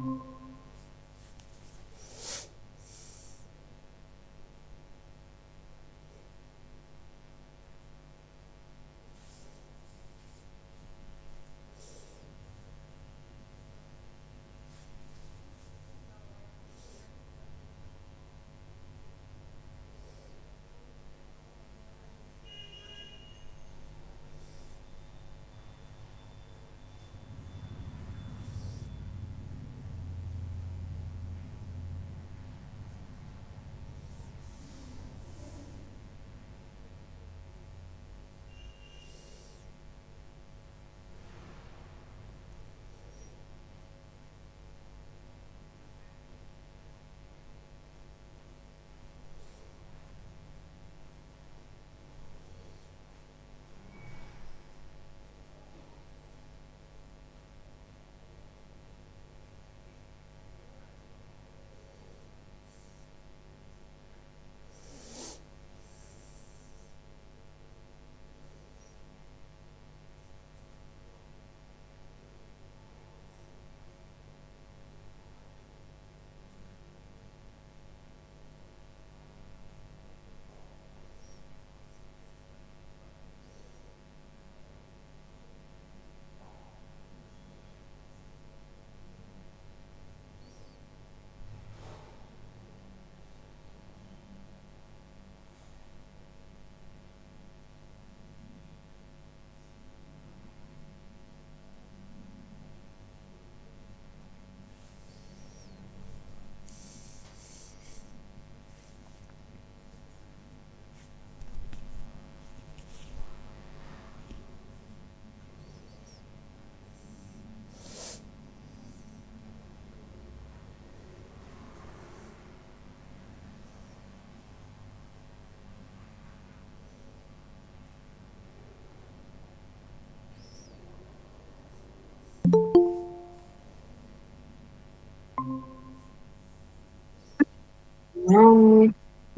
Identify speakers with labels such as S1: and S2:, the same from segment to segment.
S1: No.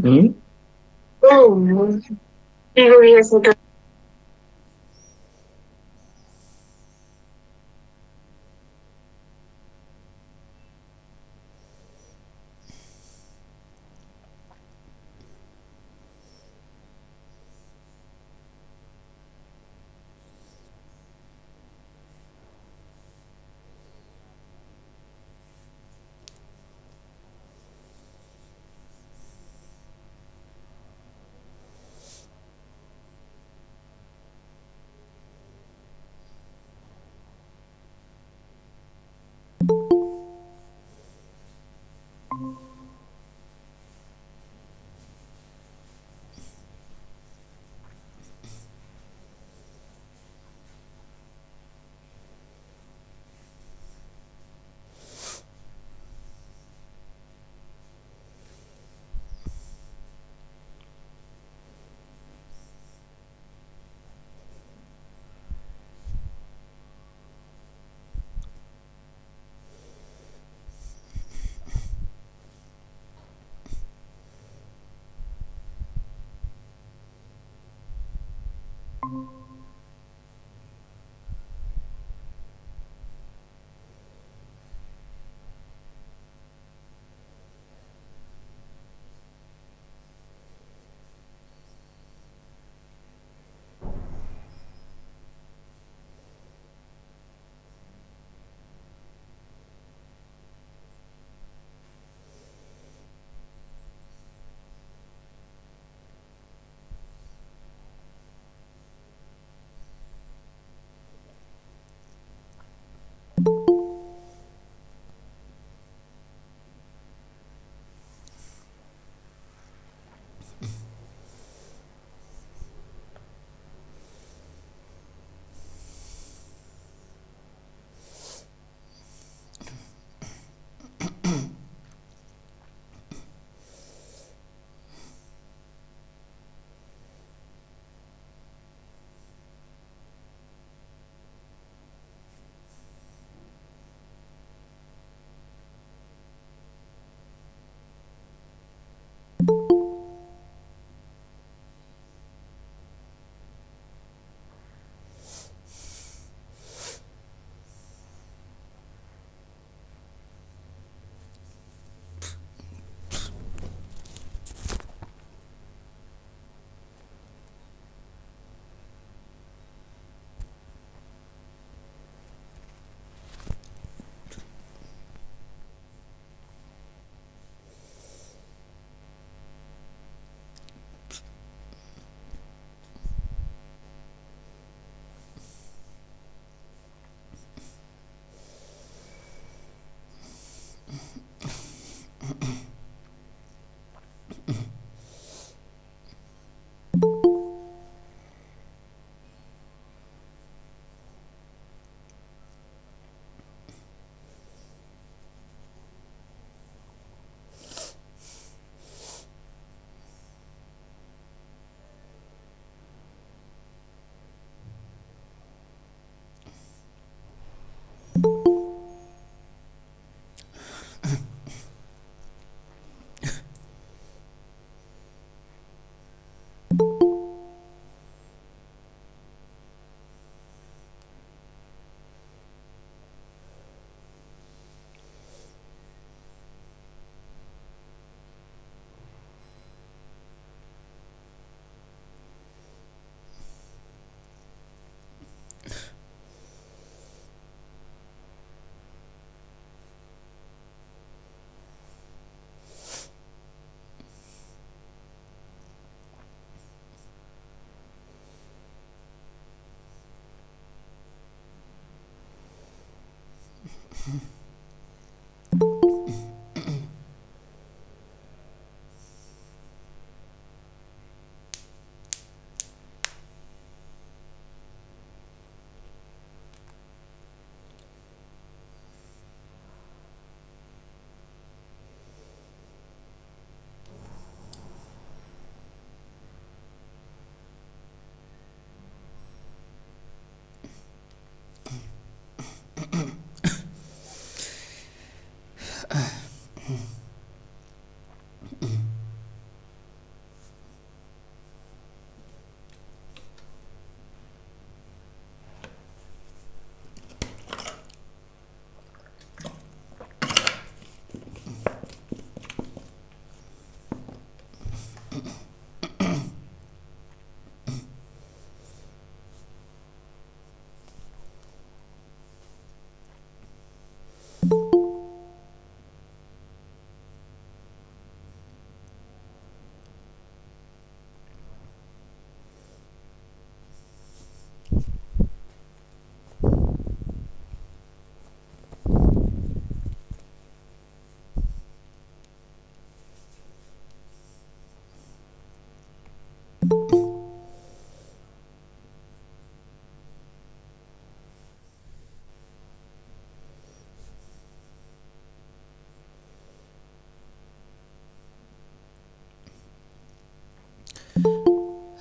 S1: Hmm? Oh, curious.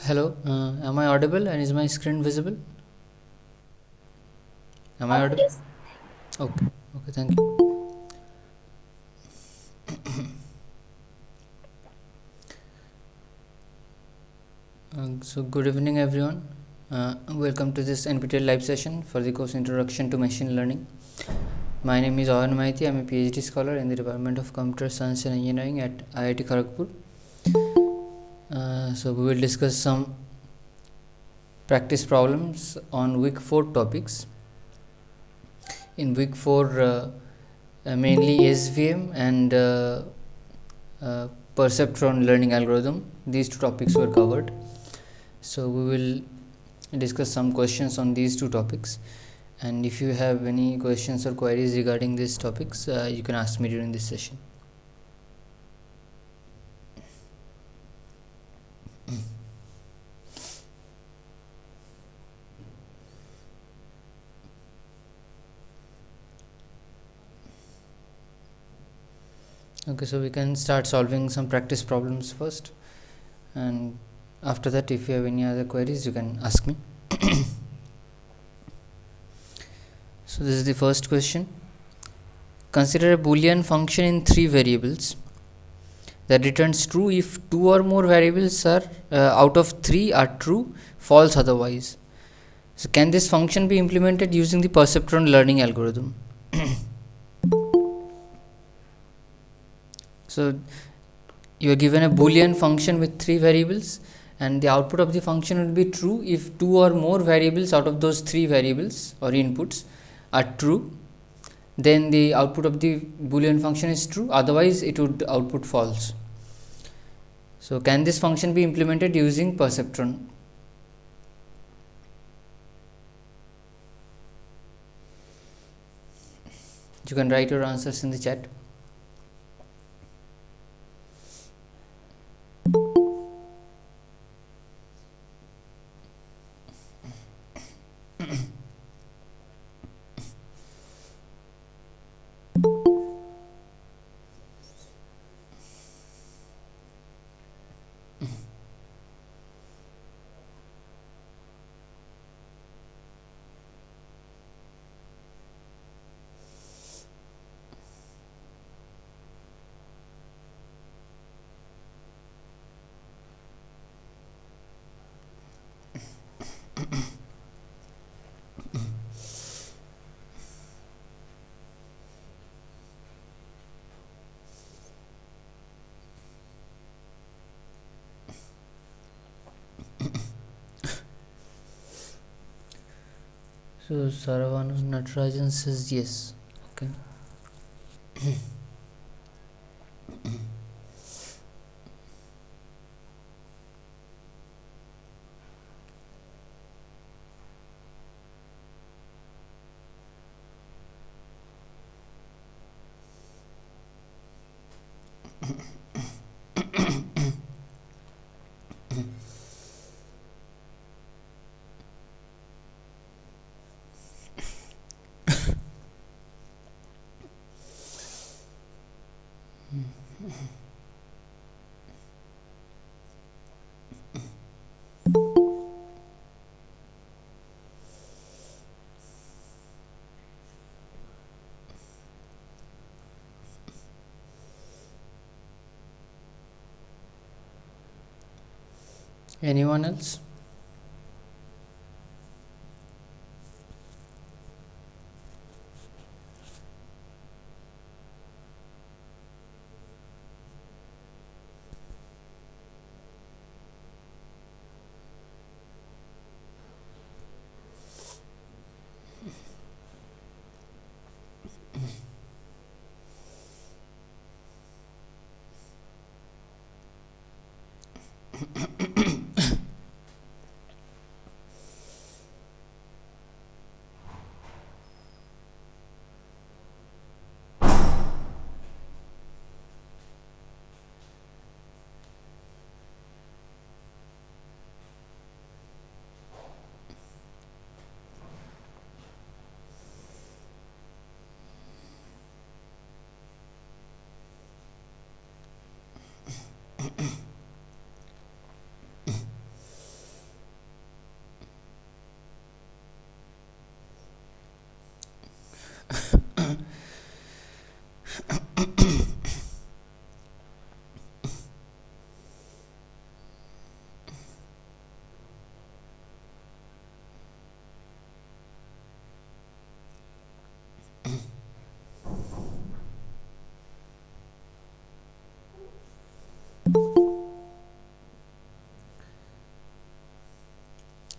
S2: Hello, am I audible and is my screen visible? Am I audible?
S1: Yes.
S2: Okay, okay, thank you. So, good evening, everyone. Welcome to this NPTEL live session for the course Introduction to Machine Learning. My name is Ayan Maiti. I'm a PhD scholar in the Department of Computer Science and Engineering at IIT Kharagpur. So, we will discuss some practice problems on week 4 topics. In week 4, mainly SVM and perceptron learning algorithm, these two topics were covered. So we will discuss some questions on these two topics, and if you have any questions or queries regarding these topics, you can ask me during this session. Okay, so we can start solving some practice problems first, and after that, if you have any other queries, you can ask me. So this is the first question. Consider a boolean function in 3 variables that returns true if 2 or more variables are out of 3 are true, false otherwise. So can this function be implemented using the perceptron learning algorithm? So you are given a boolean function with 3 variables, and the output of the function will be true if 2 or more variables out of those 3 variables or inputs are true. Then the output of the boolean function is true, otherwise it would output false. So can this function be implemented using perceptron? You can write your answers in the chat. So Saravana Natarajan says yes. Okay. Anyone else?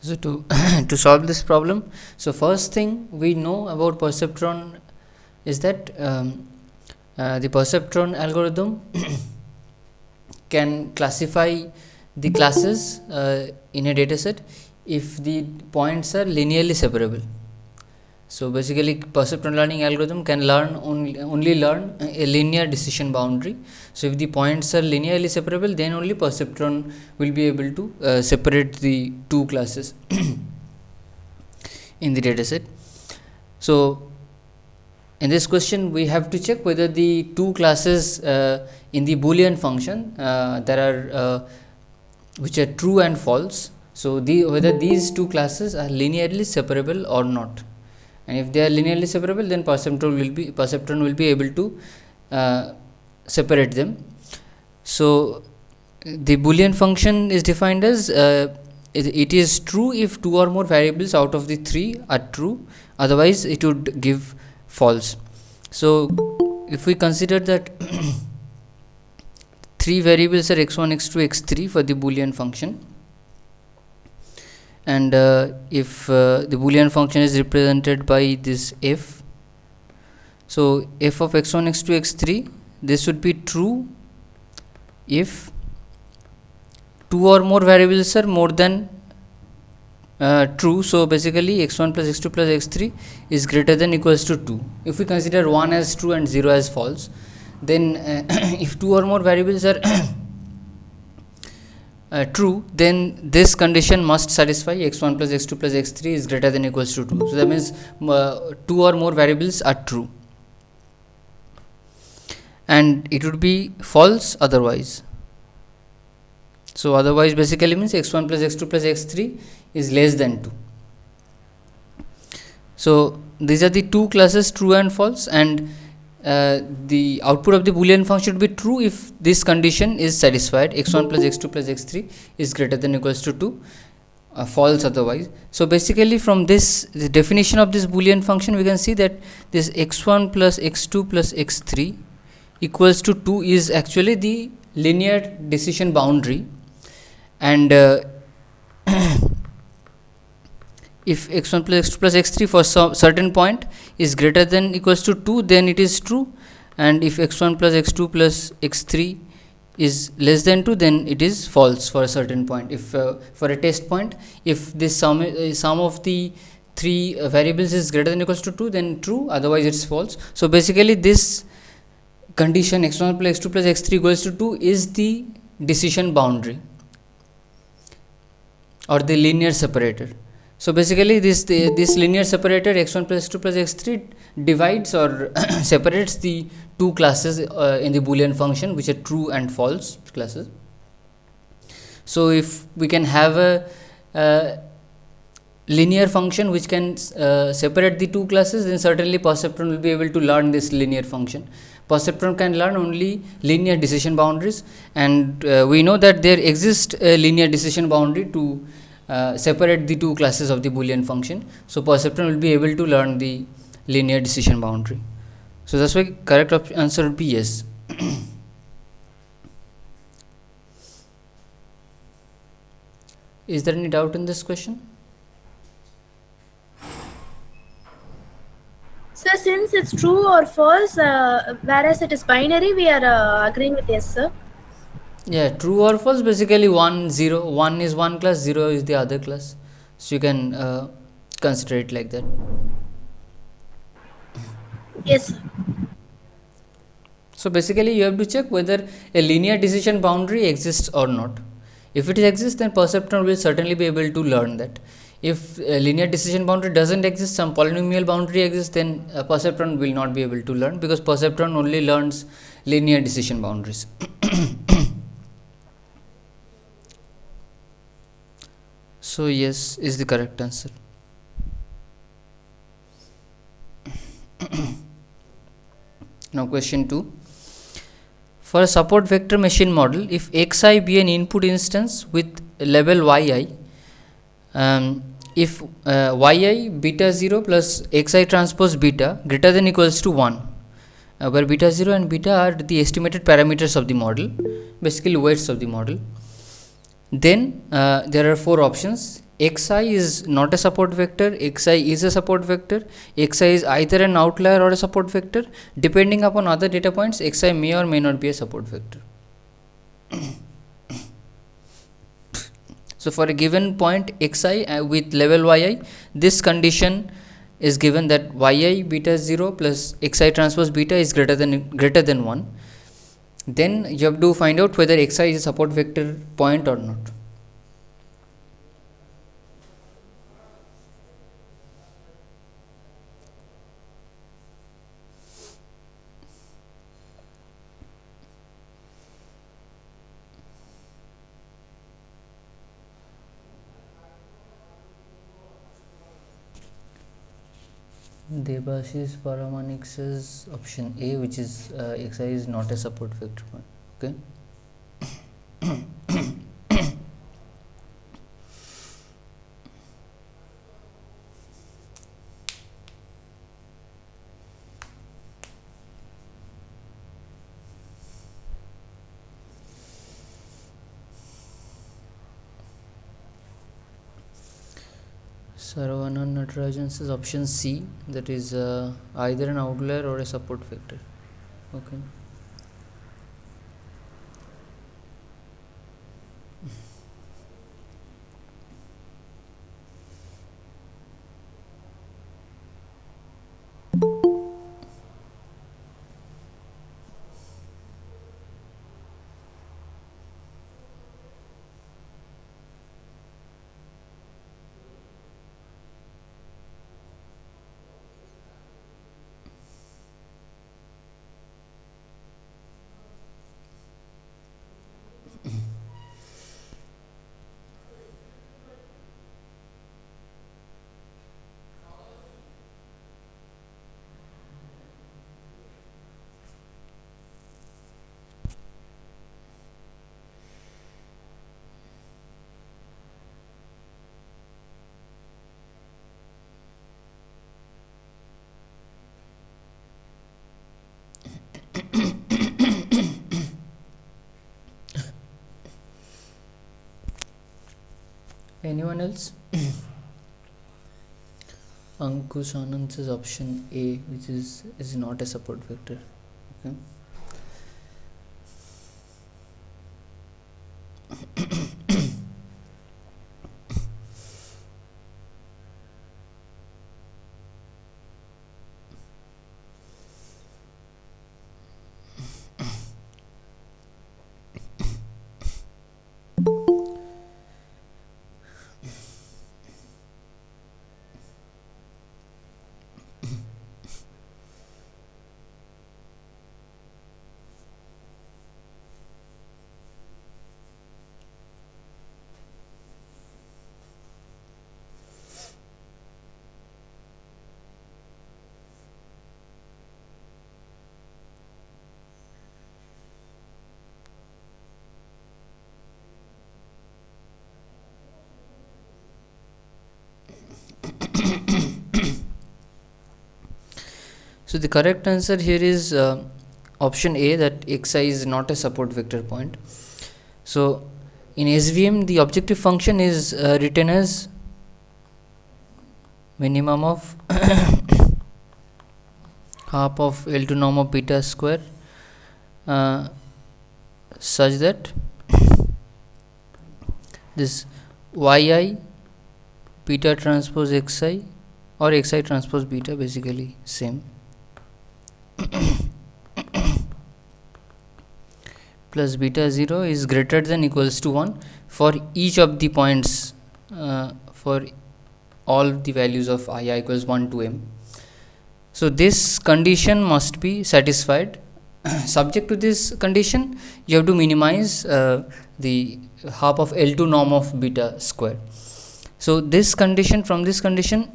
S2: So to to solve this problem, so first thing we know about perceptron is that the perceptron algorithm can classify the classes in a dataset if the points are linearly separable. So basically, perceptron learning algorithm can only learn a linear decision boundary. So if the points are linearly separable, then only perceptron will be able to separate the two classes in the dataset. So in this question, we have to check whether the two classes in the Boolean function there are which are true and false. So whether these two classes are linearly separable or not. And if they are linearly separable, then perceptron will be able to separate them. So the Boolean function is defined as it is true if two or more variables out of the three are true, otherwise it would give false. So if we consider that three variables are x1, x2, x3 for the Boolean function, and if the Boolean function is represented by this f, so f of x1, x2, x3, this would be true if two or more variables are more than true. So basically x1 plus x2 plus x3 is greater than equals to 2. If we consider 1 as true and 0 as false, then if two or more variables are true, then this condition must satisfy x1 plus x2 plus x3 is greater than equals to 2. So that means two or more variables are true, and it would be false otherwise. So otherwise basically means x1 plus x2 plus x3 is less than 2. So these are the two classes, true and false, and the output of the Boolean function should be true if this condition is satisfied, x1 plus x2 plus x3 is greater than equals to 2, false otherwise. So basically from this, the definition of this Boolean function, we can see that this x1 plus x2 plus x3 equals to 2 is actually the linear decision boundary, and if x1 plus x2 plus x3 for some certain point is greater than equals to 2, then it is true, and if x1 plus x2 plus x3 is less than 2, then it is false for a certain point. If for a test point, if this sum of the three variables is greater than equals to 2, then true, otherwise it's false. So basically this condition x1 plus x2 plus x3 equals to 2 is the decision boundary or the linear separator. So basically this linear separator x1 plus x2 plus x3 divides or separates the two classes in the Boolean function, which are true and false classes. So if we can have a linear function which can separate the two classes, then certainly perceptron will be able to learn this linear function. Perceptron can learn only linear decision boundaries, and we know that there exists a linear decision boundary to separate the two classes of the Boolean function. So perceptron will be able to learn the linear decision boundary. So that's why correct answer would be yes. Is there any doubt in this question?
S1: So since it's true or false, whereas it is binary, we are agreeing with yes, sir.
S2: Yeah, true or false, basically 1 0, 1 is one class, 0 is the other class, so you can consider it like that.
S1: Yes, sir.
S2: So basically you have to check whether a linear decision boundary exists or not. If it exists, then perceptron will certainly be able to learn that. If a linear decision boundary doesn't exist, some polynomial boundary exists, then perceptron will not be able to learn, because perceptron only learns linear decision boundaries. So yes is the correct answer. Now question 2. For a support vector machine model, if xi be an input instance with label yi, if yi beta 0 plus xi transpose beta greater than equals to 1, where beta 0 and beta are the estimated parameters of the model, basically weights of the model, then there are four options. Xi is not a support vector, xi is a support vector, xi is either an outlier or a support vector. Depending upon other data points, xi may or may not be a support vector. So for a given point xi with level yi, this condition is given that yi beta 0 plus xi transpose beta is greater than 1. Then you have to find out whether xi is a support vector point or not. Debashis Paramanik says option A, which is xi is not a support vector point. Okay. Saravanan Natarajan says option C, that is either an outlier or a support vector. Okay. Anyone else? Ankush Anand says option A, which is not a support vector. Okay. So the correct answer here is option A, that xi is not a support vector point. So in SVM the objective function is written as minimum of half of L2 norm of beta square uh, such that this yi beta transpose xi or xi transpose beta, basically same, plus beta 0 is greater than equals to 1 for each of the points for all the values of I equals 1 to m. So this condition must be satisfied. Subject to this condition, you have to minimize the half of L2 norm of beta square. So this condition, from this condition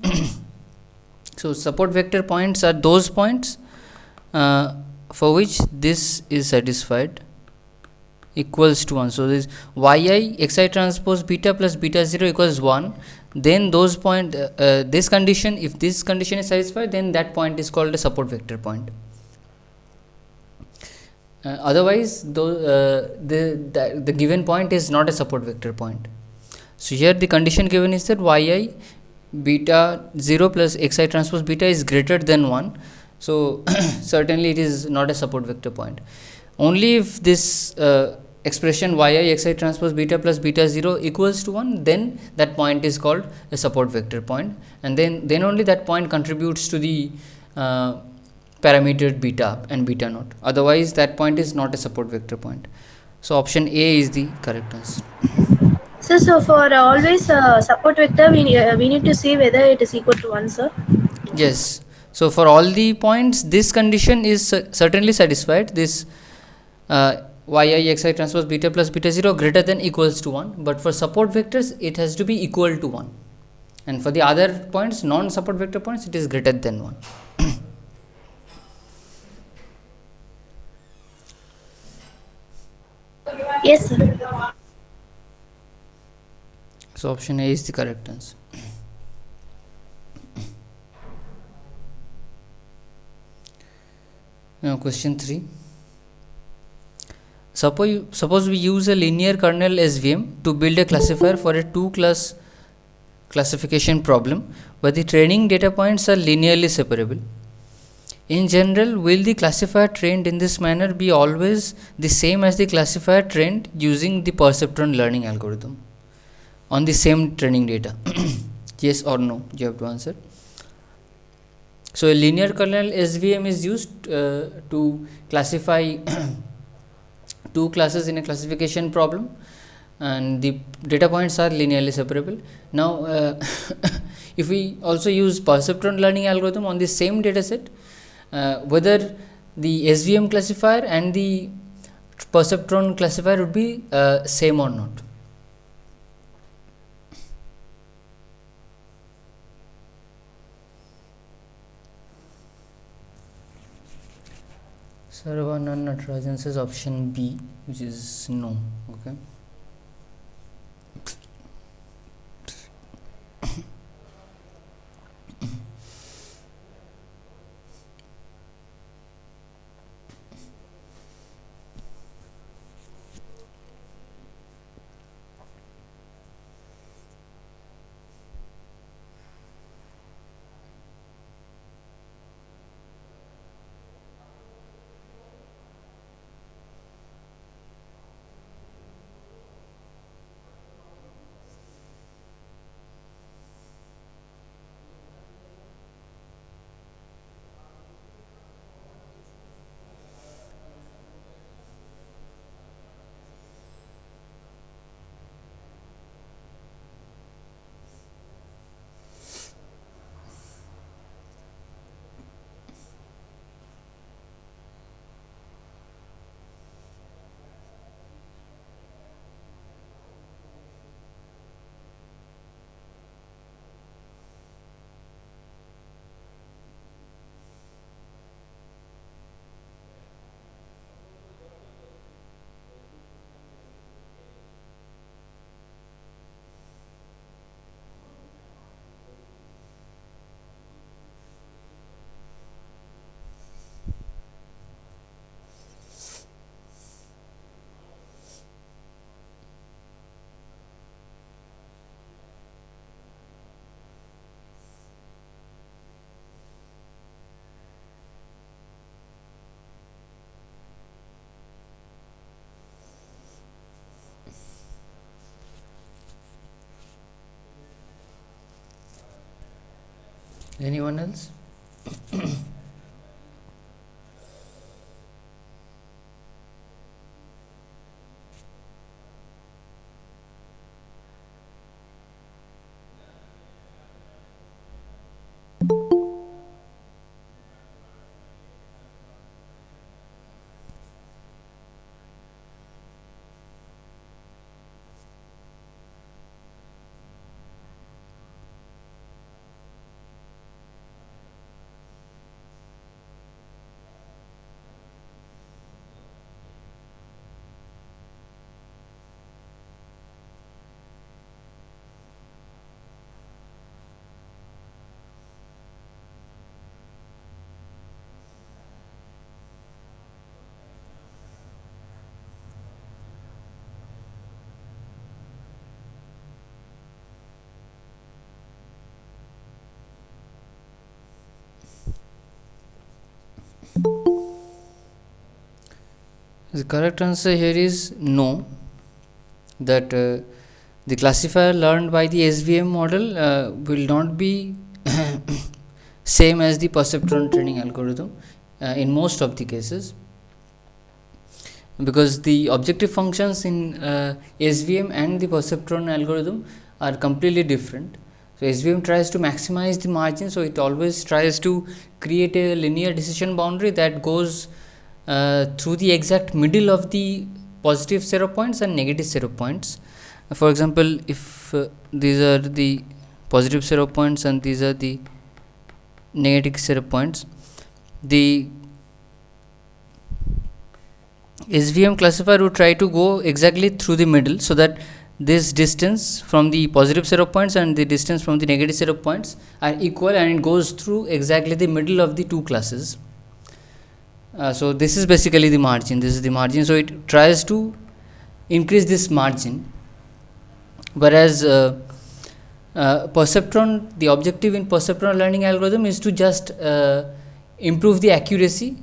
S2: so support vector points are those points for which this is satisfied, equals to 1. So this yi xi transpose beta plus beta 0 equals 1, then those point this condition, if this condition is satisfied, then that point is called a support vector point. Otherwise the given point is not a support vector point. So here the condition given is that yi beta 0 plus xi transpose beta is greater than 1. So certainly it is not a support vector point. Only if this expression yi xi transpose beta plus beta 0 equals to 1, then that point is called a support vector point, and then only that point contributes to the parameter beta and beta naught. Otherwise that point is not a support vector point. So option A is the correct answer.
S1: So for always support vector, we need to see whether it is equal to 1, sir.
S2: Yes. So for all the points, this condition is certainly satisfied. This yi xi transpose beta plus beta 0 greater than equals to 1. But for support vectors, it has to be equal to 1. And for the other points, non-support vector points, it is greater than 1.
S1: Yes, sir.
S2: So option A is the correct answer. Now question 3. Suppose we use a linear kernel SVM to build a classifier for a 2-class classification problem where the training data points are linearly separable. In general, will the classifier trained in this manner be always the same as the classifier trained using the perceptron learning algorithm on the same training data? Yes or no, you have to answer. So a linear kernel SVM is used to classify two classes in a classification problem, and the data points are linearly separable. Now if we also use perceptron learning algorithm on the same data set, whether the SVM classifier and the perceptron classifier would be same or not. Saravanan Natarajan says option B, which is no. Okay. Anyone else? The correct answer here is no. That the classifier learned by the SVM model will not be same as the perceptron training algorithm in most of the cases, because the objective functions in SVM and the perceptron algorithm are completely different. So SVM tries to maximize the margin, so it always tries to create a linear decision boundary that goes through the exact middle of the positive 0 points and negative 0 points. For example, if these are the positive 0 points and these are the negative 0 points, the SVM classifier would try to go exactly through the middle, so that this distance from the positive 0 points and the distance from the negative 0 points are equal, and it goes through exactly the middle of the two classes. So this is basically the margin. This is the margin. So it tries to increase this margin, whereas perceptron, the objective in perceptron learning algorithm is to just improve the accuracy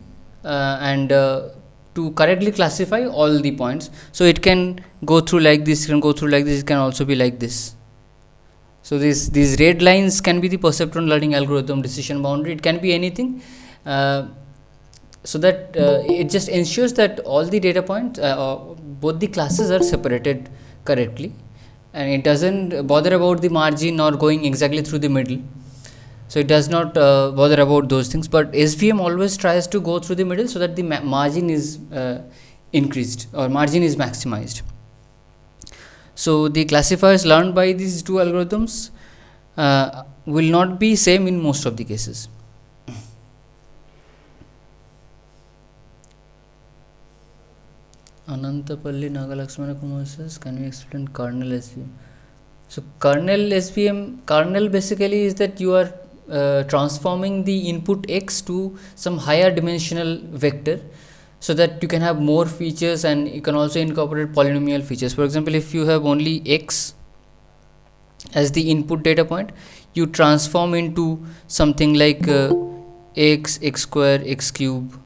S2: and to correctly classify all the points. So it can go through like this, it can go through like this, it can also be like this. So these red lines can be the perceptron learning algorithm decision boundary. It can be anything, so that it just ensures that all the data points, both the classes are separated correctly, and it doesn't bother about the margin or going exactly through the middle. So it does not bother about those things, but SVM always tries to go through the middle, so that the margin is increased or margin is maximized. So the classifiers learned by these two algorithms will not be same in most of the cases. Anantapalli Nagalakshmana Kumar says, can you explain kernel SVM? So kernel basically is that you are transforming the input x to some higher dimensional vector, so that you can have more features, and you can also incorporate polynomial features. For example, if you have only x as the input data point, you transform into something like x square, x cube.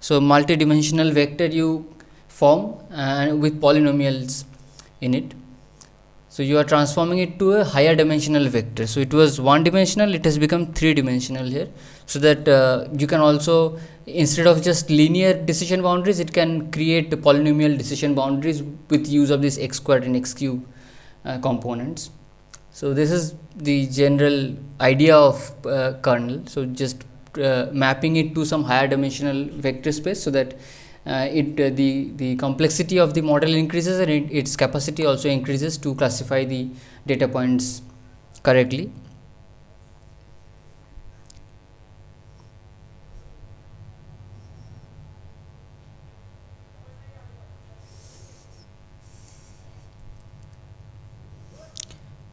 S2: So multi-dimensional vector you form with polynomials in it. So you are transforming it to a higher dimensional vector. So it was one dimensional, it has become three dimensional here, so that you can also, instead of just linear decision boundaries, it can create polynomial decision boundaries with use of this x squared and x cube components. So this is the general idea of kernel. So just mapping it to some higher dimensional vector space, so that the complexity of the model increases, and its capacity also increases to classify the data points correctly.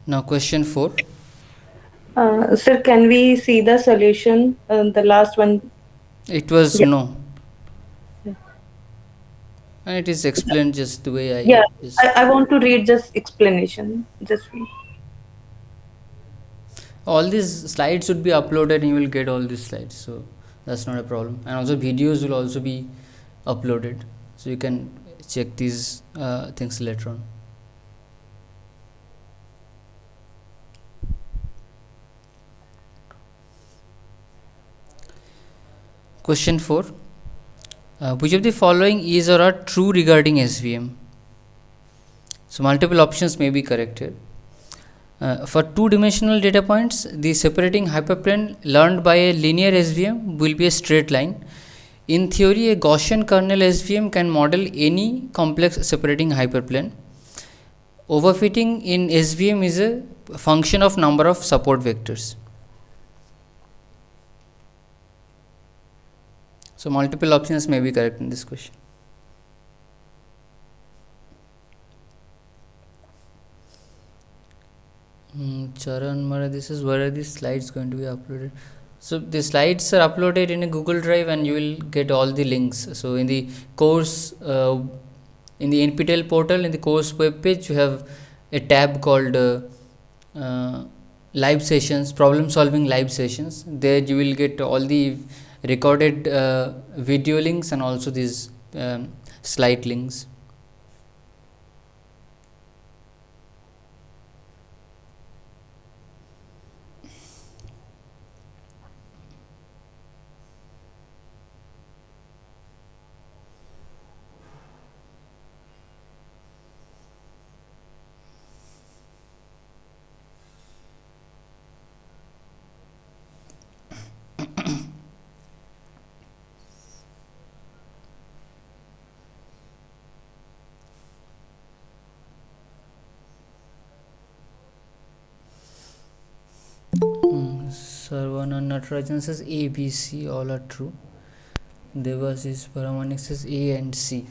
S2: Now question 4.
S3: Sir, can we see the solution? The last one.
S2: It was
S3: Yeah.
S2: no, and it is explained just the way I
S3: Yeah,
S2: just.
S3: I want to read just explanation. Just read.
S2: All these slides would be uploaded, and you will get all these slides, so that's not a problem. And also videos will also be uploaded, so you can check these things later on. Question 4. Which of the following is or are true regarding SVM? So multiple options may be correct here. For two-dimensional data points, the separating hyperplane learned by a linear SVM will be a straight line. In theory, a Gaussian kernel SVM can model any complex separating hyperplane. Overfitting in SVM is a function of number of support vectors. So multiple options may be correct in this question. Charan Mara, this is where are these slides going to be uploaded? So the slides are uploaded in a Google Drive and you will get all the links. So in the course, in the NPTEL portal, in the course web page, you have a tab called live sessions, problem solving live sessions. There you will get all the recorded video links and also these slide links. Sarvana Natarajan says A, B, C all are true. Devasis Paramanik says A and C.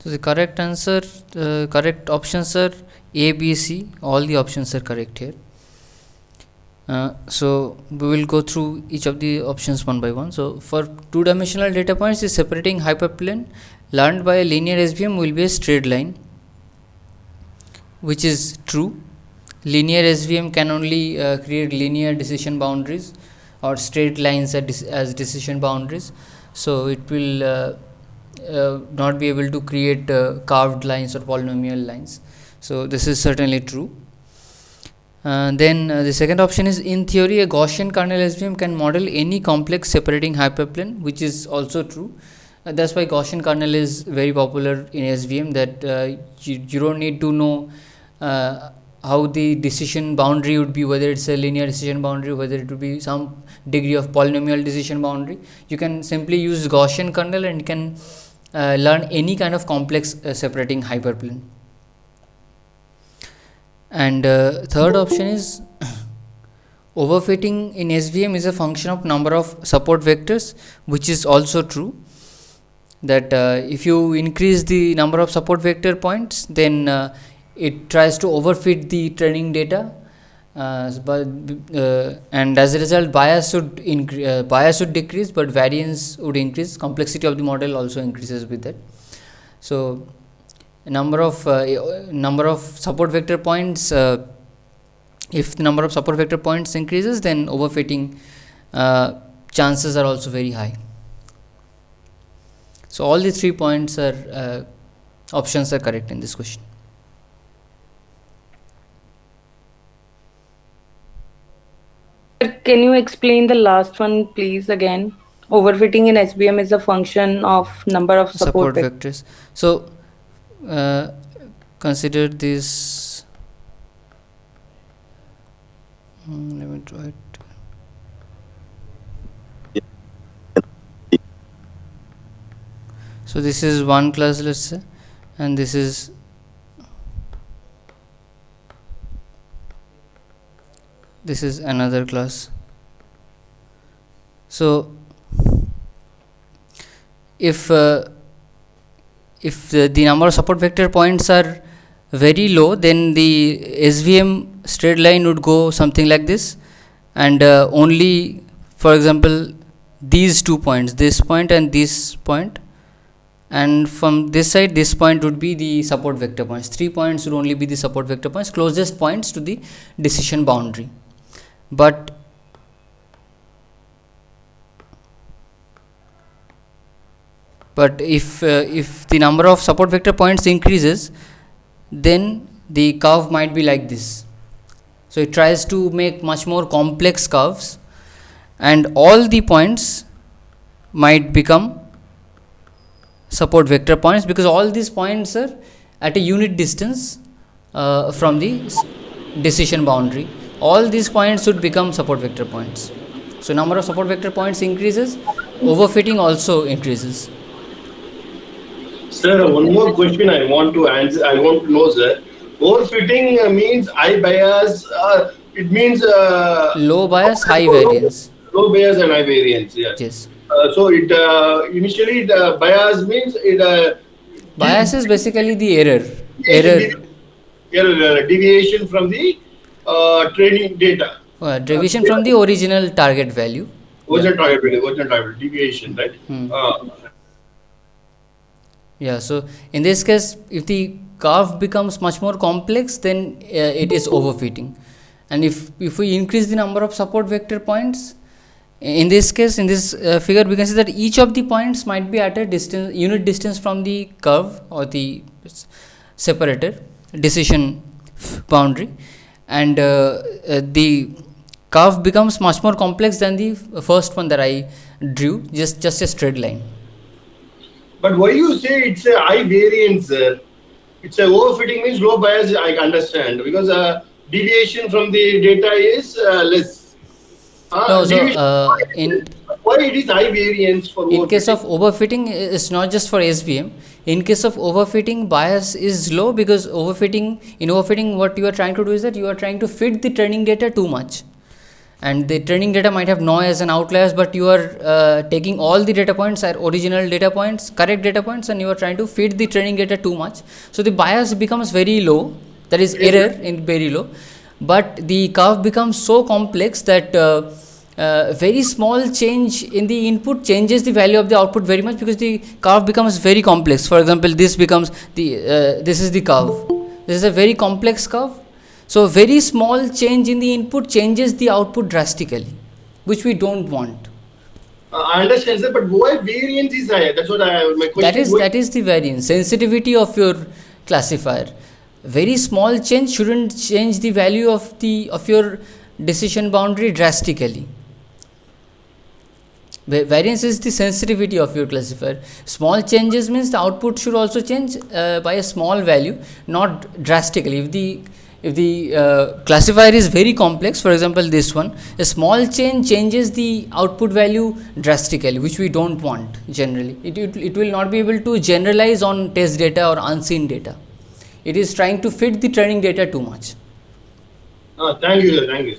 S2: So the correct answer, correct options are A, B, C. All the options are correct here. So we will go through each of the options one by one. So for two-dimensional data points, the separating hyperplane learned by a linear SVM will be a straight line, which is true. Linear SVM can only create linear decision boundaries or straight lines as decision boundaries. So it will not be able to create carved lines or polynomial lines. So this is certainly true. Then the second option is, in theory, a Gaussian kernel SVM can model any complex separating hyperplane, which is also true. That's why Gaussian kernel is very popular in SVM, that you don't need to know how the decision boundary would be, whether it's a linear decision boundary, whether it would be some degree of polynomial decision boundary. You can simply use Gaussian kernel and you can learn any kind of complex separating hyperplane. And third option is overfitting in SVM is a function of number of support vectors, which is also true. That if you increase the number of support vector points, then it tries to overfit the training data, and as a result, bias would decrease, but variance would increase. Complexity of the model also increases with that. So number of support vector points, if the number of support vector points increases, then overfitting chances are also very high. So all the 3 points are options are correct in this question.
S3: Can you explain the last one, please, again? Overfitting in SVM is a function of number of support
S2: vectors. So consider this. Let me try it. So this is one class, let's say, and this is this is another class. So if the number of support vector points are very low, then the SVM straight line would go something like this, and only, for example, these 2 points, this point and this point, and from this side this point would be the support vector points. 3 points would only be the support vector points, closest points to the decision boundary. But if the number of support vector points increases, then the curve might be like this. So it tries to make much more complex curves, and all the points might become support vector points, because all these points are at a unit distance from the decision boundary. All these points should become support vector points. So number of support vector points increases, overfitting also increases.
S4: Sir, one more question I want to answer. I want to know, sir. Overfitting means high bias. It means
S2: Low bias, high variance.
S4: low bias and high variance. Yeah.
S2: Yes.
S4: So it initially the bias means it.
S2: Bias is basically the error.
S4: Deviation from the training data.
S2: Deviation from the original target value.
S4: Original target deviation, right?
S2: Yeah, so in this case, if the curve becomes much more complex, then it is overfitting. And if we increase the number of support vector points, in this case, in this figure, we can see that each of the points might be at a distance, unit distance from the curve or the separator, decision boundary, and the curve becomes much more complex than the first one that I drew, just a straight line.
S4: But why you say it's a high variance, sir? It's a overfitting means low bias. I understand, because deviation from the data is less.
S2: No, so
S4: why it is high variance for
S2: in case of overfitting, it's not just for SVM. In case of overfitting, bias is low, because in overfitting what you are trying to do is that you are trying to fit the training data too much, and the training data might have noise and outliers, but you are taking all the data points are original data points, correct data points, and you are trying to fit the training data too much. So the bias becomes very low, that is error in very low, but the curve becomes so complex that very small change in the input changes the value of the output very much, because the curve becomes very complex. For example, this becomes this is the curve. This is a very complex curve. So very small change in the input changes the output drastically, which we don't want.
S4: I understand, sir, but why variance is higher? That's what my question.
S2: That is the variance, sensitivity of your classifier. Very small change shouldn't change the value of your decision boundary drastically. Variance is the sensitivity of your classifier. Small changes means the output should also change by a small value, not drastically. If the classifier is very complex, for example this one, a small change changes the output value drastically, which we don't want generally. It will not be able to generalize on test data or unseen data. It is trying to fit the training data too much.
S4: Thank you, sir. Thank you.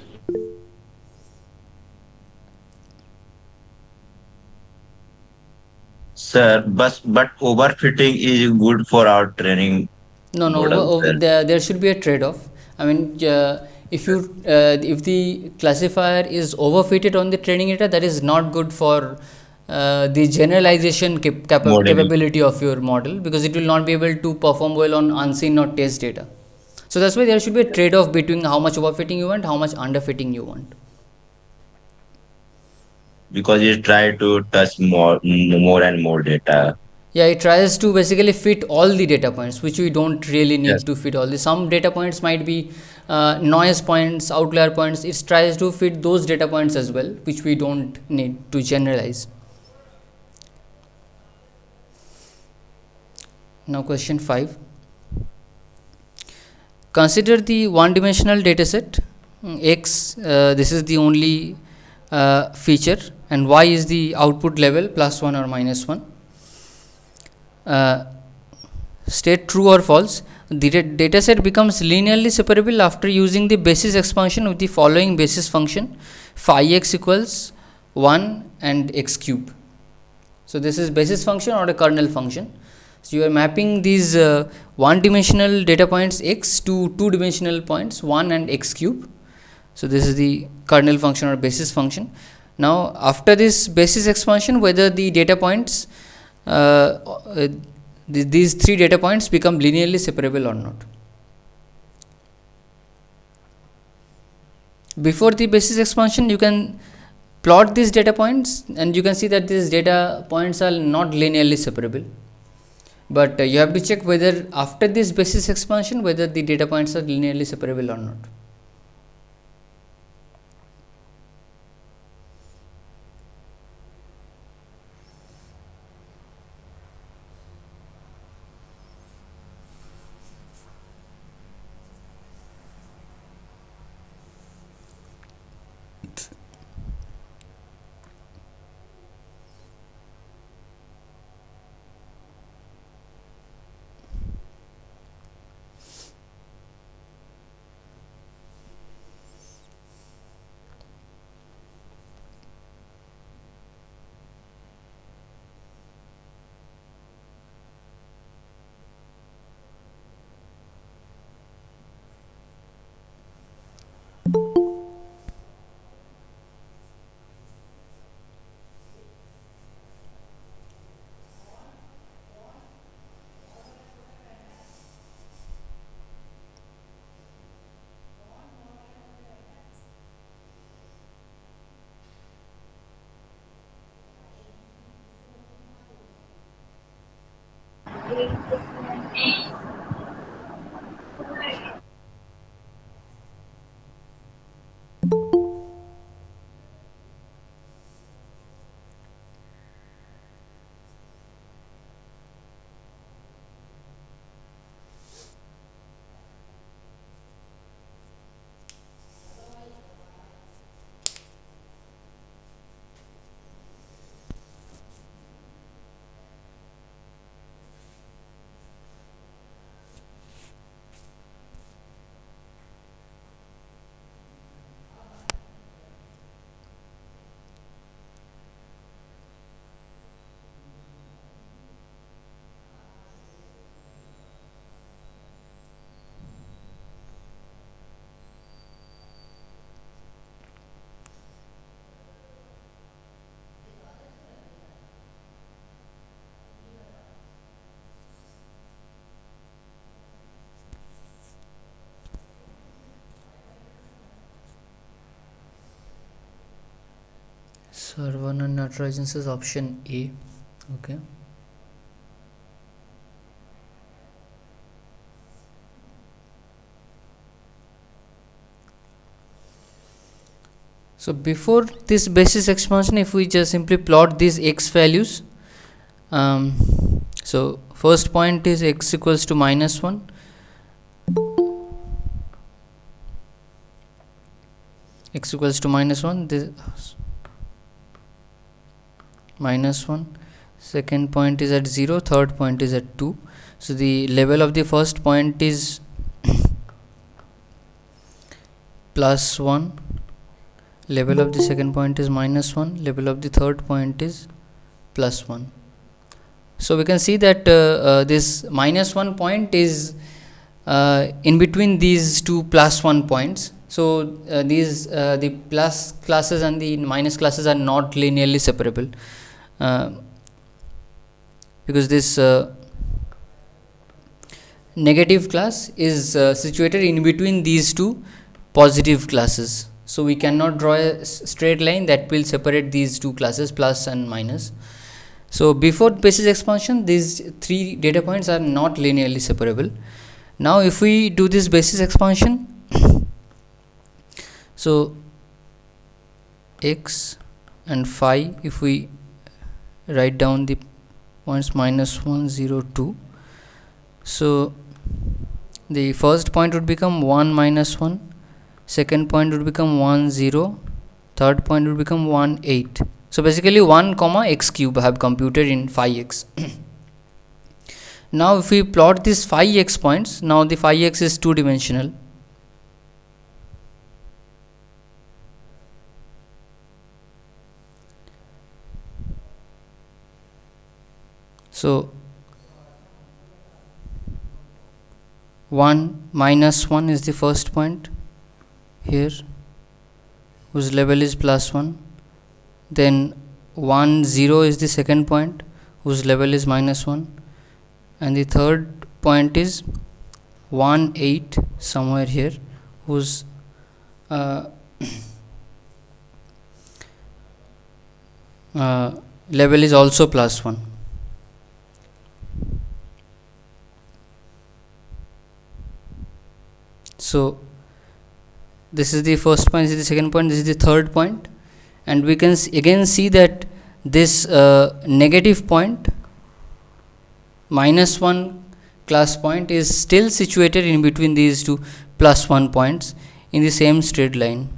S5: Sir, but overfitting is good for our training.
S2: No, there should be a trade-off. I mean, if the classifier is overfitted on the training data, that is not good for the generalization capability of your model, because it will not be able to perform well on unseen or test data. So that's why there should be a trade-off between how much overfitting you want, how much underfitting you want.
S5: Because it try to touch more and more data.
S2: Yeah, it tries to basically fit all the data points, which we don't really need to fit all the. Some data points might be noise points, outlier points. It tries to fit those data points as well, which we don't need to generalize. Now question 5. Consider the one-dimensional dataset X. This is the only feature, and Y is the output level +1 or -1. State true or false. the data set becomes linearly separable after using the basis expansion with the following basis function: phi x equals 1 and x cube. So this is basis function or a kernel function. So you are mapping these one dimensional data points x to two dimensional points 1 and x cube. So this is the kernel function or basis function. Now after this basis expansion, whether the data points these three data points become linearly separable or not. Before the basis expansion, you can plot these data points and you can see that these data points are not linearly separable, but you have to check whether after this basis expansion whether the data points are linearly separable or not. Sarvan and Natarajan says option A. Okay. So before this basis expansion, if we just simply plot these x values, so first point is x equals to -1, x equals to -1, this -1, second point is at 0, third point is at 2. So the level of the first point is +1, level of the second point is -1, level of the third point is +1. So we can see that this -1 point is in between these two +1 points. So these the plus classes and the minus classes are not linearly separable, because this negative class is situated in between these two positive classes. So we cannot draw a straight line that will separate these two classes, plus and minus. So before basis expansion, these three data points are not linearly separable. Now if we do this basis expansion, so x and phi, if we write down the points -1, 0, 2, so the first point would become 1, -1, second point would become 1, 0, third point would become 1, 8. So basically 1 comma x cube I have computed in phi x. Now if we plot these phi x points, now the phi x is two dimensional. So 1 minus 1 is the first point here, whose level is plus 1. Then 1 0 is the second point, whose level is minus 1. And the third point is 1 8 somewhere here, whose uh, level is also plus 1. So this is the first point, this is the second point, this is the third point, and we can again see that this negative point, minus 1 class point, is still situated in between these two plus 1 points in the same straight line.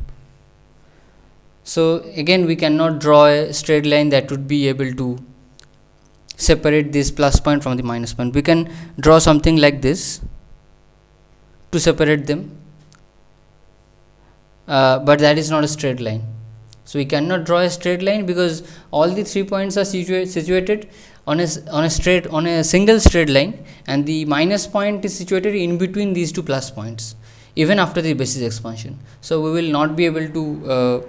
S2: So again we cannot draw a straight line that would be able to separate this plus point from the minus point. We can draw something like this to separate them, but that is not a straight line. So we cannot draw a straight line because all the 3 points are situated on a single straight line, and the minus point is situated in between these two plus points even after the basis expansion. So we will not be able to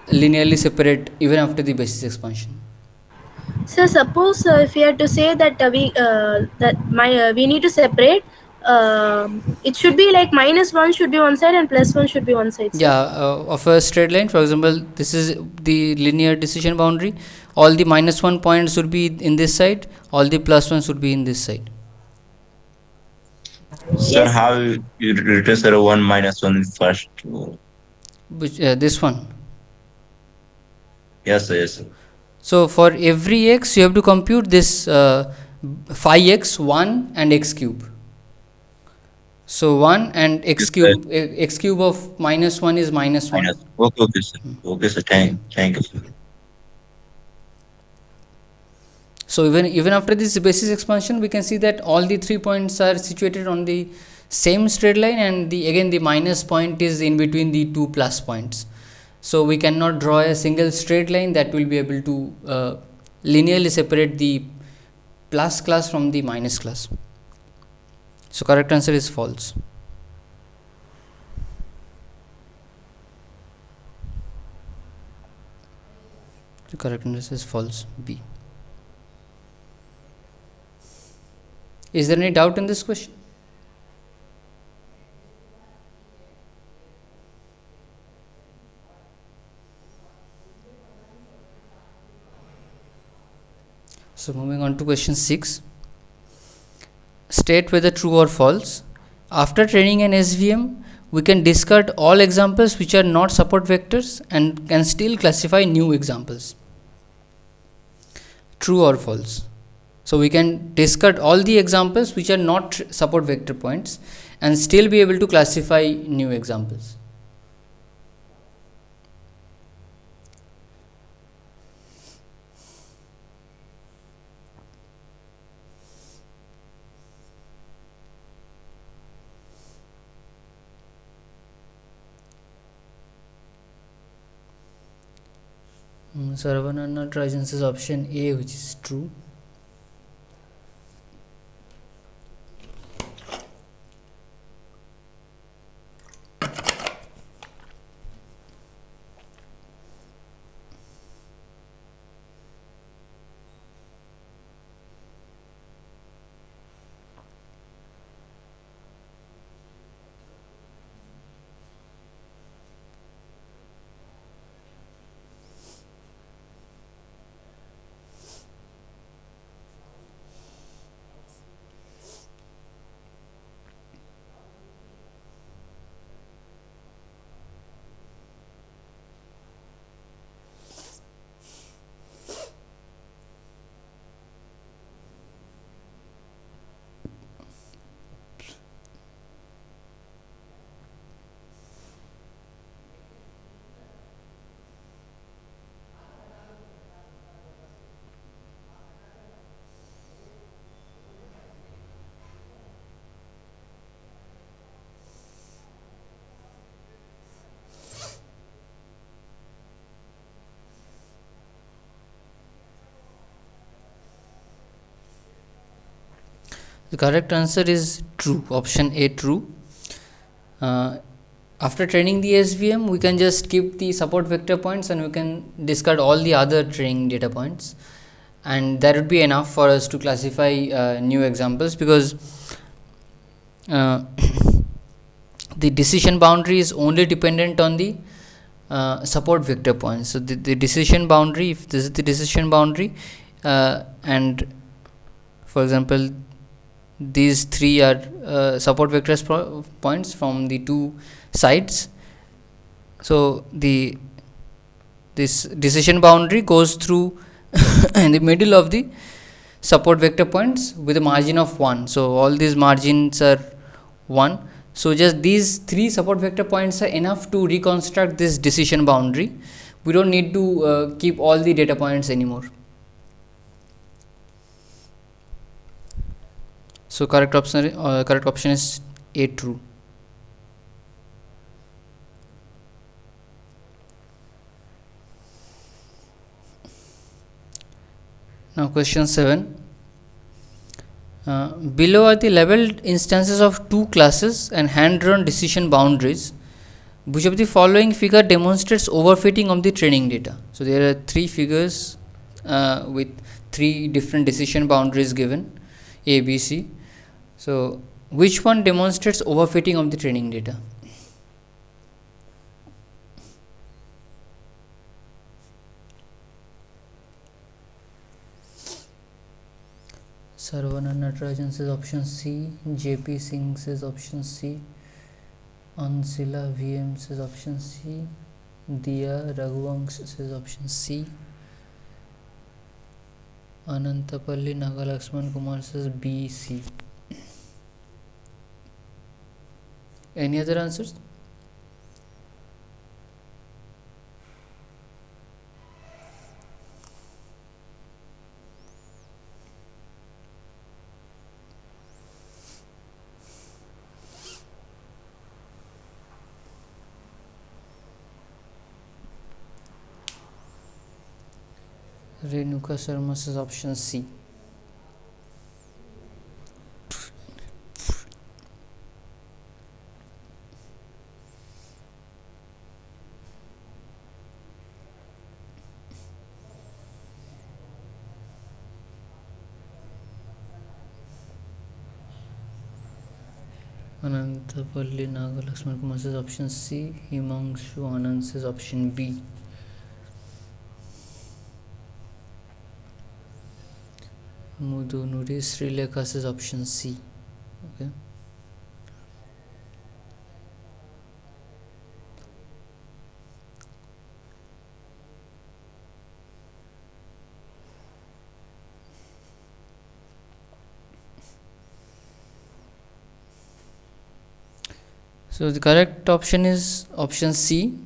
S2: linearly separate even after the basis expansion.
S1: So suppose if we are to say that we need to separate, it should be like minus 1 should be one side and plus 1 should be one side, sir.
S2: Yeah, of a straight line, for example, this is the linear decision boundary. All the minus 1 points should be in this side, all the plus 1 should be in this side.
S5: Sir,
S1: Yes.
S5: how you written sir 1 minus 1 first?
S2: Which this one.
S5: Yes, sir, yes, sir.
S2: So for every x you have to compute this phi x 1 and x cube. So 1 and
S5: Yes, sir.
S2: x cube of minus 1 is minus 1.
S5: Minus. Okay, okay, sir. Okay, sir.
S2: Okay.
S5: Thank you, sir.
S2: So even after this basis expansion, we can see that all the 3 points are situated on the same straight line, and the minus point is in between the two plus points. So we cannot draw a single straight line that will be able to linearly separate the plus class from the minus class. So correct answer is false. The correct answer is false, B. Is there any doubt in this question? So moving on to question 6. State whether true or false. After training an SVM, we can discard all examples which are not support vectors and can still classify new examples. True or false? So we can discard all the examples which are not support vector points and still be able to classify new examples. Sarvanana Trajan says option A, which is true. The correct answer is true, option A, true. After training the SVM, we can just keep the support vector points and we can discard all the other training data points, and that would be enough for us to classify new examples, because uh, the decision boundary is only dependent on the support vector points. So the decision boundary, if this is the decision boundary, and for example these three are support vectors points from the two sides, so this decision boundary goes through in the middle of the support vector points with a margin of 1. So all these margins are 1. So just these three support vector points are enough to reconstruct this decision boundary. We don't need to keep all the data points anymore. So correct option is A, true. Now question 7. Below are the labeled instances of two classes and hand-drawn decision boundaries. Which of the following figure demonstrates overfitting of the training data? So there are three figures with three different decision boundaries given, A, B, C. So which one demonstrates overfitting of the training data? Sarvana Natarajan says option C, JP Singh says option C, Ansila VM says option C, Diya Raghuvansh says option C, Anantapalli Nagalaxman Kumar says B, C. Any other answers? Renuka Sharma says option C. Anantapalli Nagalaxman Kumar says option C. Himangshu Anand says option B. Mudhu Nuri Srilekha says option C. Okay. So the correct option is option C.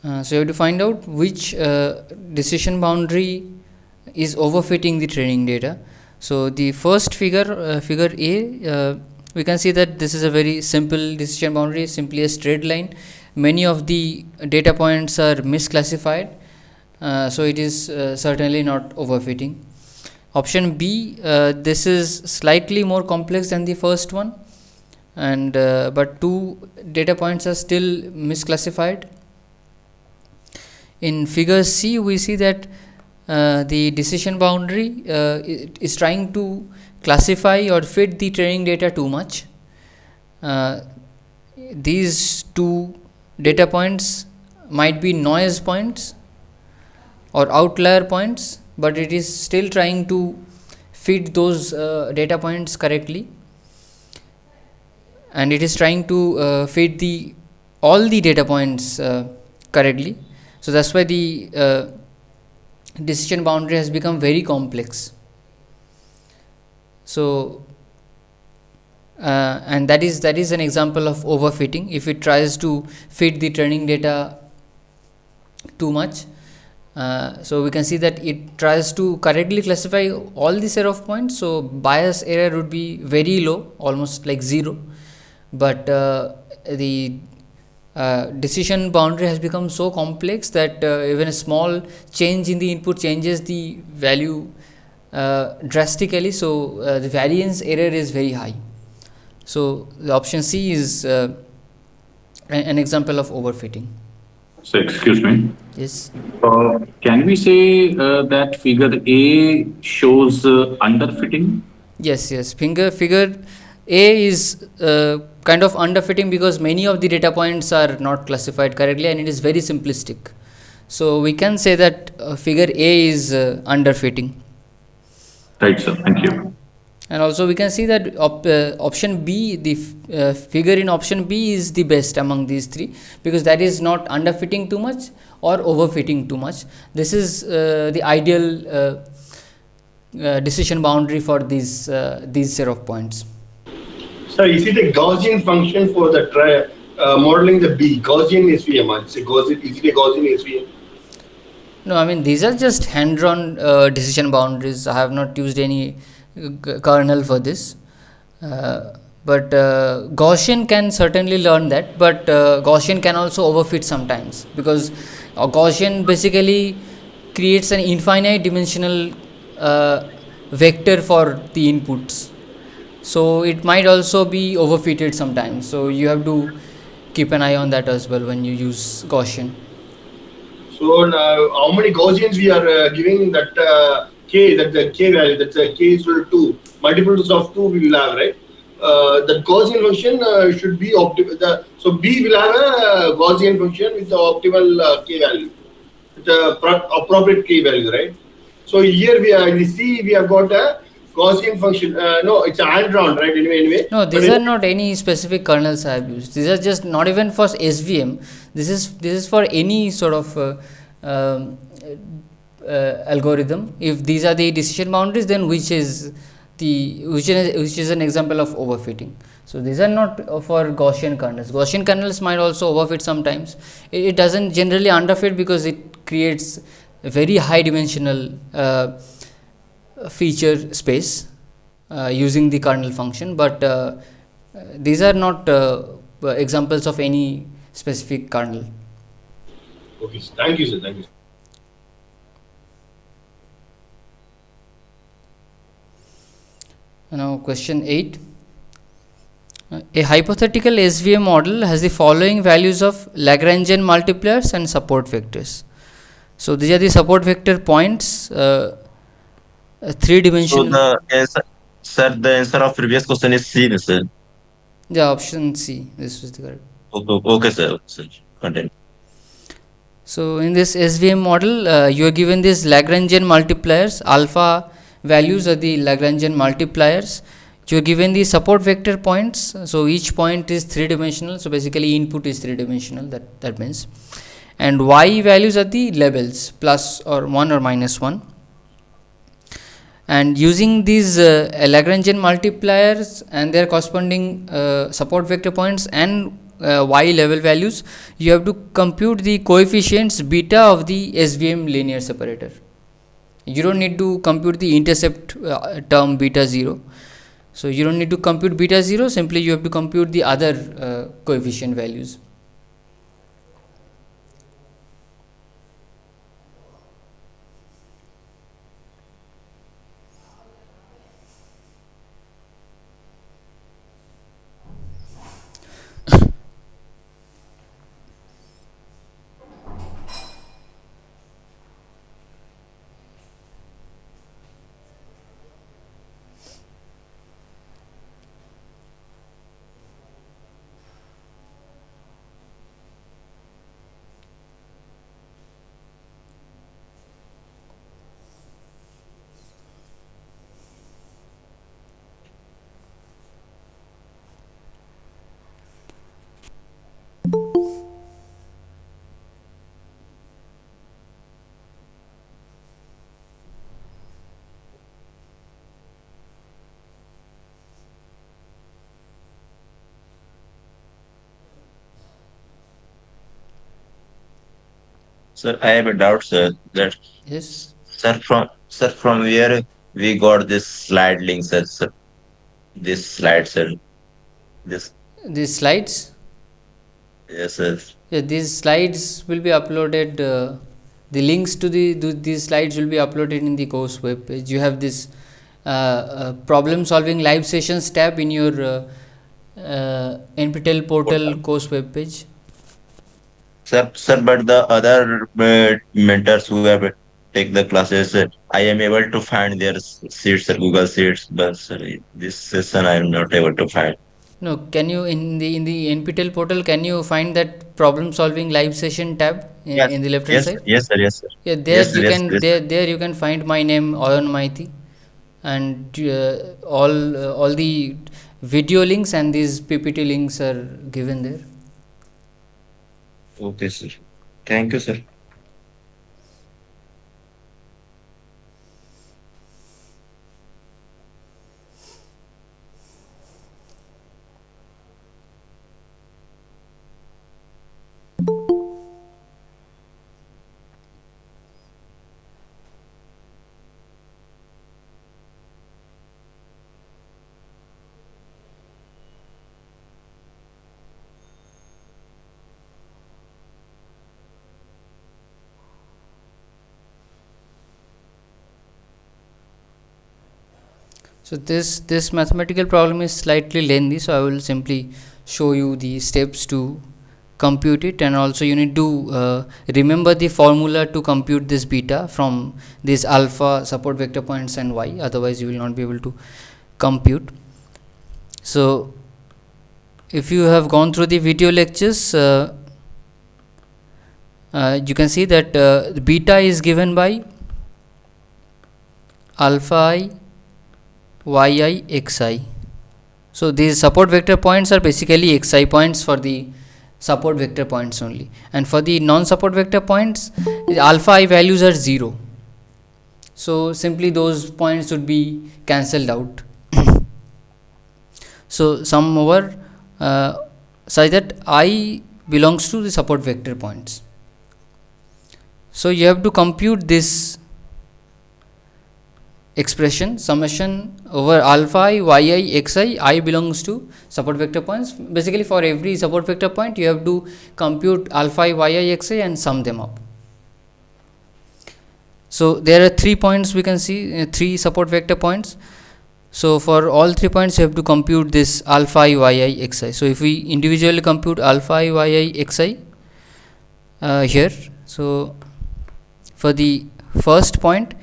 S2: So you have to find out which decision boundary is overfitting the training data. So the first figure, figure A, we can see that this is a very simple decision boundary, simply a straight line. Many of the data points are misclassified, so it is certainly not overfitting. Option B, this is slightly more complex than the first one, and but two data points are still misclassified. In figure C, we see that the decision boundary is trying to classify or fit the training data too much. These two data points might be noise points or outlier points, but it is still trying to fit those data points correctly, and it is trying to fit all the data points correctly. So that's why the decision boundary has become very complex. So and that is an example of overfitting. If it tries to fit the training data too much, so we can see that it tries to correctly classify all the set of points, so bias error would be very low, almost like 0, but the decision boundary has become so complex that even a small change in the input changes the value drastically, so the variance error is very high. So the option C is an example of overfitting.
S6: So, excuse me.
S2: Yes.
S6: Can we say that figure A shows underfitting?
S2: Yes. Figure A is kind of underfitting because many of the data points are not classified correctly and it is very simplistic. So we can say that figure A is underfitting.
S6: Right, sir. Thank you.
S2: And also we can see that option B, the figure in option B is the best among these three, because that is not underfitting too much or overfitting too much. This is the ideal decision boundary for these set of points.
S4: So is it a Gaussian function for the modeling the B? Gaussian SVM? It's a Gaussian, is it a Gaussian SVM?
S2: No, I mean these are just hand-drawn decision boundaries. I have not used any kernel for this. But Gaussian can certainly learn that, but Gaussian can also overfit sometimes, because Gaussian basically creates an infinite dimensional vector for the inputs, so it might also be overfitted sometimes. So you have to keep an eye on that as well when you use Gaussian.
S4: So now, how many Gaussians we are giving that k, that the k value, that k is equal to 2, multiples of 2 we will have, right? The Gaussian function should be optimal. So B will have a Gaussian function with the optimal k value, with the appropriate k value, right? So here we are in the C, we have got a Gaussian function. No, it's a hand drawn, right? Anyway.
S2: No, these are not any specific kernels I have used. These are just not even for SVM. This is for any sort of algorithm. If these are the decision boundaries, then which is an example of overfitting. So these are not for Gaussian kernels. Gaussian kernels might also overfit sometimes. It doesn't generally underfit because it creates a very high dimensional feature space using the kernel function, but these are not examples of any specific kernel.
S4: Okay, thank you, sir. Thank you.
S2: Now question 8. A hypothetical SVM model has the following values of Lagrangian multipliers and support vectors. So these are the support vector points,
S5: So
S2: three-dimensional.
S5: the answer, sir, the answer of previous question is C, sir.
S2: Yeah, option C. This was the correct.
S5: Okay, sir. Sir, continue.
S2: So in this SVM model, you are given these Lagrangian multipliers. Alpha values are the Lagrangian multipliers. You are given the support vector points. So each point is three-dimensional. So basically input is three-dimensional. That means, and y values are the labels, plus or 1 or minus 1. And using these Lagrangian multipliers and their corresponding support vector points and y level values, you have to compute the coefficients beta of the SVM linear separator. You don't need to compute the intercept term beta 0. So you don't need to compute beta 0, simply you have to compute the other coefficient values.
S5: Sir, I have a doubt, sir. That
S2: Yes,
S5: sir, from where we got this slide link, sir? Sir, this slide, sir. This,
S2: these slides.
S5: yes, sir.
S2: Yeah, these slides will be uploaded The links to these slides will be uploaded in the course web page. You have this problem solving live sessions tab in your NPTEL portal course web page.
S5: Sir, but the other mentors who have take the classes, I am able to find their seats, Google Sheets, but sir, this session I am not able to find.
S2: No, can you in the NPTEL portal can you find that problem solving live session tab
S5: Yes,
S2: in the left hand
S5: yes,
S2: side?
S5: yes, sir, yes, sir,
S2: Yeah, there
S5: yes, sir,
S2: you
S5: yes,
S2: can
S5: yes, sir.
S2: there you can find my name Ayan Maiti, and all the video links and these PPT links are given there.
S5: Okay, sir. Thank you, sir.
S2: So this mathematical problem is slightly lengthy, so I will simply show you the steps to compute it, and also you need to remember the formula to compute this beta from these alpha support vector points and y, otherwise you will not be able to compute. So if you have gone through the video lectures, you can see that beta is given by alpha I yi xi. So these support vector points are basically xi points for the support vector points only, and for the non support vector points the alpha I values are 0, so simply those points would be cancelled out. So sum over such that I belongs to the support vector points. So you have to compute this expression summation over alpha I yi xi, I belongs to support vector points. Basically for every support vector point you have to compute alpha I yi xi and sum them up. So there are 3 points, we can see 3 support vector points. So for all 3 points you have to compute this alpha I yi xi. So if we individually compute alpha I yi xi here, so for the first point,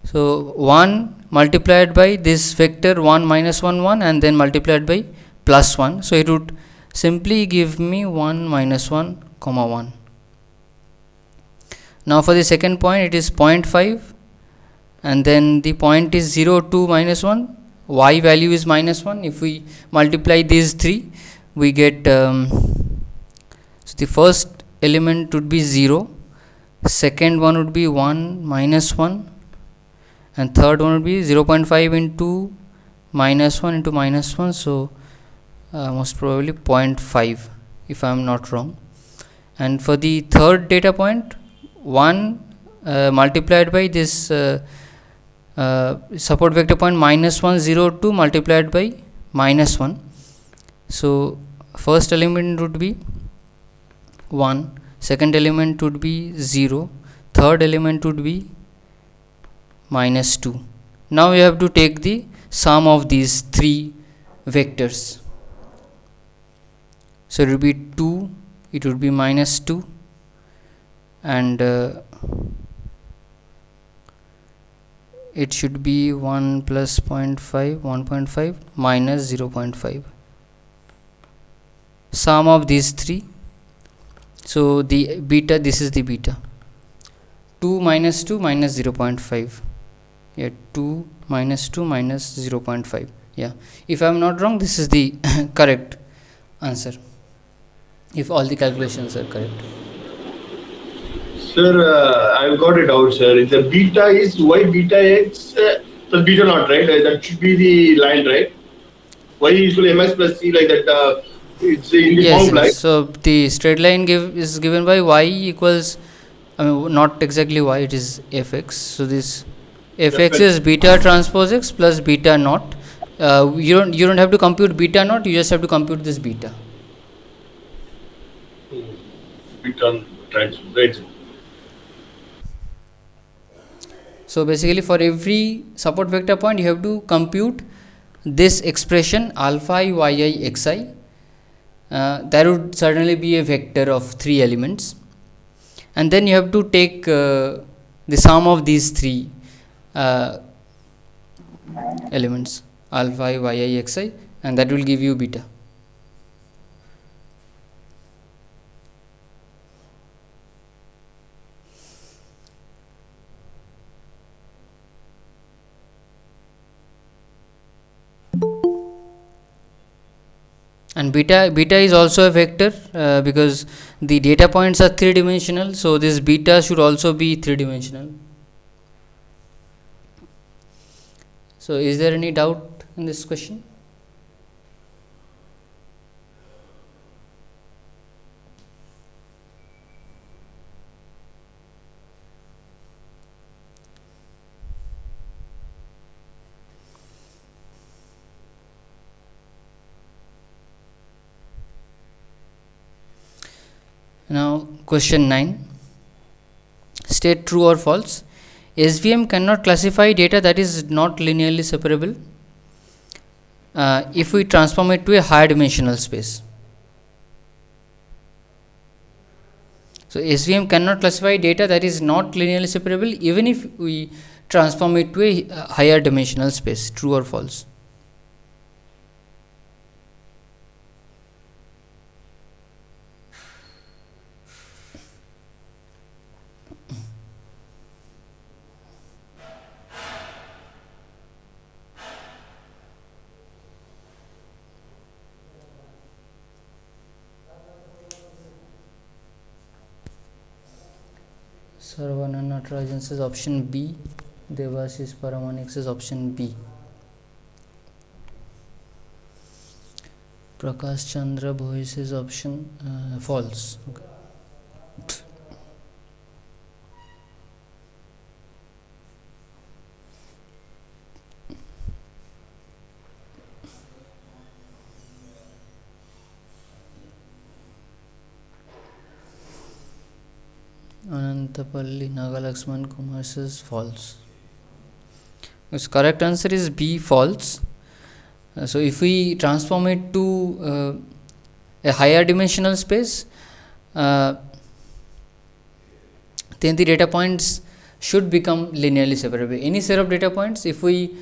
S2: so 1 multiplied by this vector 1 minus 1 1 and then multiplied by plus 1, so it would simply give me 1 minus 1 comma 1. Now for the second point it is 0.5 and then the point is 0 2 minus 1, y value is minus 1. If we multiply these 3 we get so the first element would be 0, second one would be 1 minus 1, and third one would be 0.5 into minus 1 into minus 1, so most probably 0.5 if I am not wrong. And for the third data point, 1 multiplied by this support vector point minus 1 0 2 multiplied by minus 1, so first element would be 1, second element would be 0, third element would be minus 2. Now you have to take the sum of these 3 vectors, so it would be 2, it would be minus 2, and it should be 1 plus 0.5 1.5 minus 0.5, sum of these 3. So the beta, this is the beta, 2 minus 2 minus 0.5, yeah, 2 minus 2 minus 0.5, yeah, if I am not wrong this is the correct answer if all the calculations are correct.
S4: Sir, I've got it out, sir. The beta is y beta x plus beta naught, right? That should be the line, right? Y is equal to ms plus c, like that. It's in the
S2: Yes,
S4: formula.
S2: yes. So the straight line is given by y equals, I mean not exactly y, it is fx. So this fx is beta transpose x plus beta naught. You don't have to compute beta naught, you just have to compute this beta.
S4: Beta transpose, right?
S2: So basically for every support vector point you have to compute this expression alpha I yi xi. There would certainly be a vector of 3 elements, and then you have to take the sum of these 3 elements alpha I yi xi, and that will give you beta. And beta is also a vector because the data points are 3 dimensional, so this beta should also be 3 dimensional. So is there any doubt in this question? Now question 9, state true or false. SVM cannot classify data that is not linearly separable if we transform it to a higher dimensional space. So SVM cannot classify data that is not linearly separable even if we transform it to a higher dimensional space. True or false? Sarvana Natarajan says option B. Devashish Paramanik says option B. Prakash Chandra Bhoi says option false. Okay. Anantapalli Nagalaxman Kumar says false. Its correct answer is B, false. So if we transform it to a higher dimensional space, then the data points should become linearly separable. Any set of data points, if we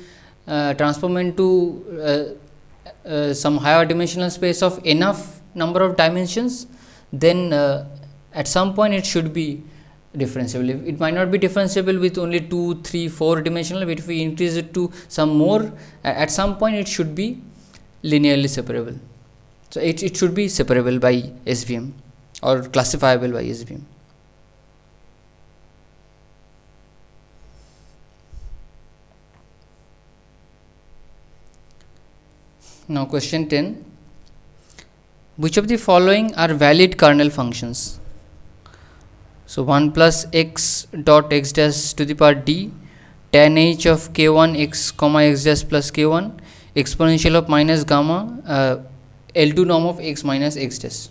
S2: transform into some higher dimensional space of enough number of dimensions, then at some point it should be differentiable. It might not be differentiable with only 2, 3, 4 dimensional, but if we increase it to some more, at some point it should be linearly separable. So it should be separable by SVM or classifiable by SVM. Now question 10. Which of the following are valid kernel functions? So 1 plus x dot x dash to the power d, tan h of k1 x comma x dash plus k1, exponential of minus gamma L2 norm of x minus x dash.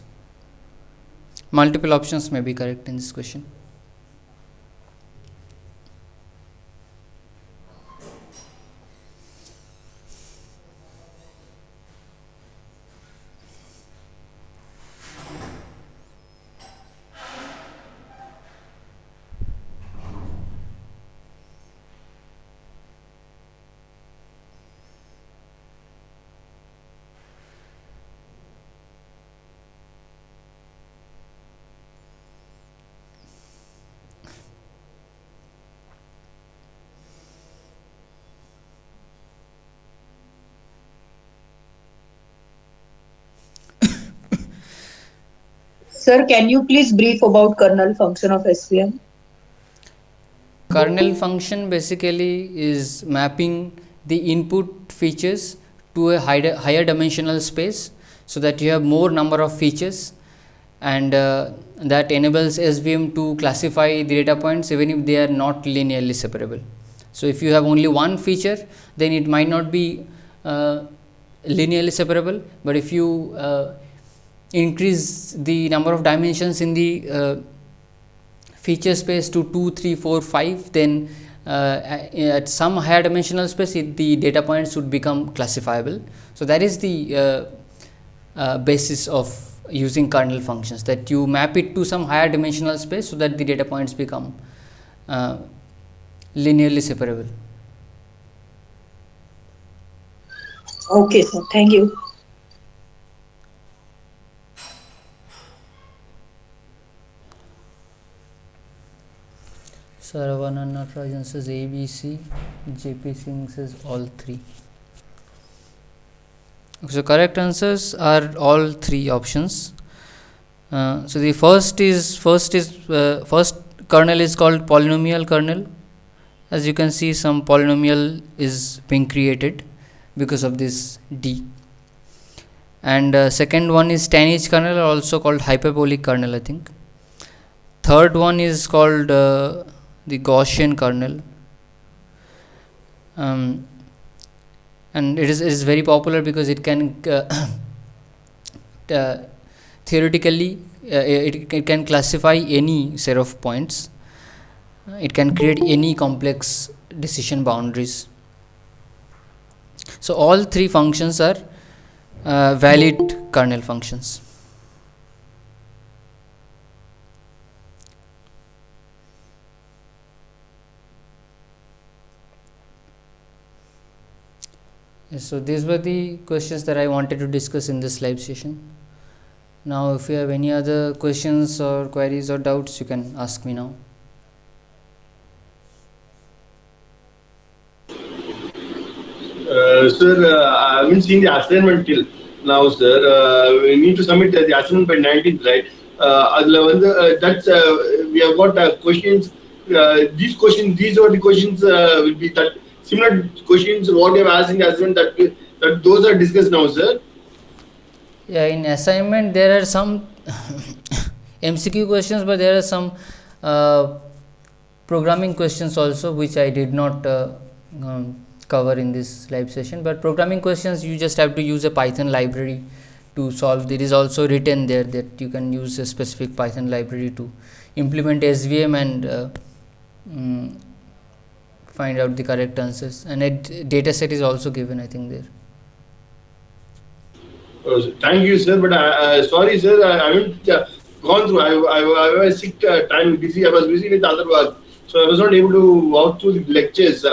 S2: Multiple options may be correct in this question.
S7: Sir, can you please brief about kernel function of SVM?
S2: Kernel function basically is mapping the input features to a higher dimensional space so that you have more number of features, and that enables SVM to classify the data points even if they are not linearly separable. So if you have only one feature, then it might not be linearly separable, but if you increase the number of dimensions in the feature space to 2, 3, 4, 5, then at some higher dimensional space, the data points would become classifiable. So that is the basis of using kernel functions, that you map it to some higher dimensional space so that the data points become linearly separable.
S7: Okay, sir. Thank you.
S2: Saravanan Natarajan says ABC, JP Singh says all three. So correct answers are all three options. So the first kernel is called polynomial kernel. As you can see, some polynomial is being created because of this D. And second one is tanh kernel, also called hyperbolic kernel, I think. Third one is called the Gaussian kernel. And it is very popular because it can theoretically it can classify any set of points. It can create any complex decision boundaries. So all three functions are valid kernel functions. So these were the questions that I wanted to discuss in this live session. Now if you have any other questions or queries or doubts, you can ask me now.
S4: Sir, I haven't seen the assignment till now, sir. We need to submit the assignment by 19th, right? That's we have got questions. These are the questions will be that similar questions what you have asked in the assignment that those are discussed now, sir.
S2: Yeah, in assignment there are some MCQ questions, but there are some programming questions also which I did not cover in this live session. But programming questions, you just have to use a Python library to solve. There is also written there that you can use a specific Python library to implement SVM and find out the correct answers, and a data set is also given, I think, there.
S4: Thank you, sir. But sorry, sir, I haven't gone through. I was sick, time busy. I was busy with other work, so I was not able to walk through the lectures.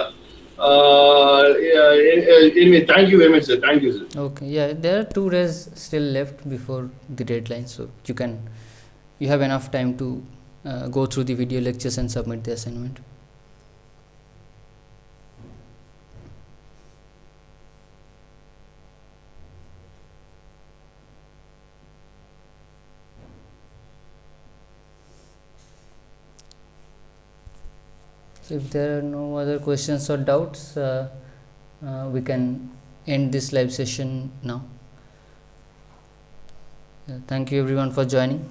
S4: Anyway, thank you very much, sir. Thank you, sir.
S2: Okay, yeah, there are 2 days still left before the deadline, so you have enough time to go through the video lectures and submit the assignment. So if there are no other questions or doubts, we can end this live session now. Thank you everyone for joining.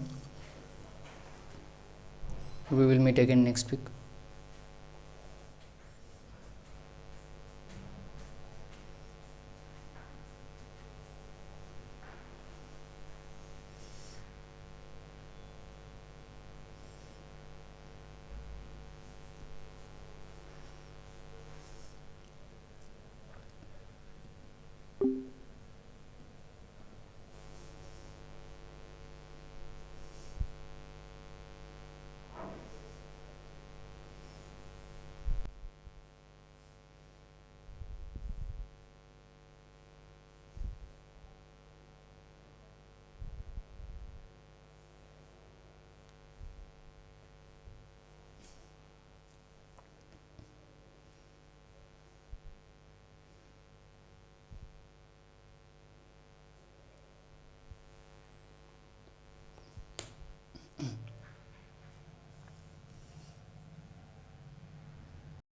S2: We will meet again next week.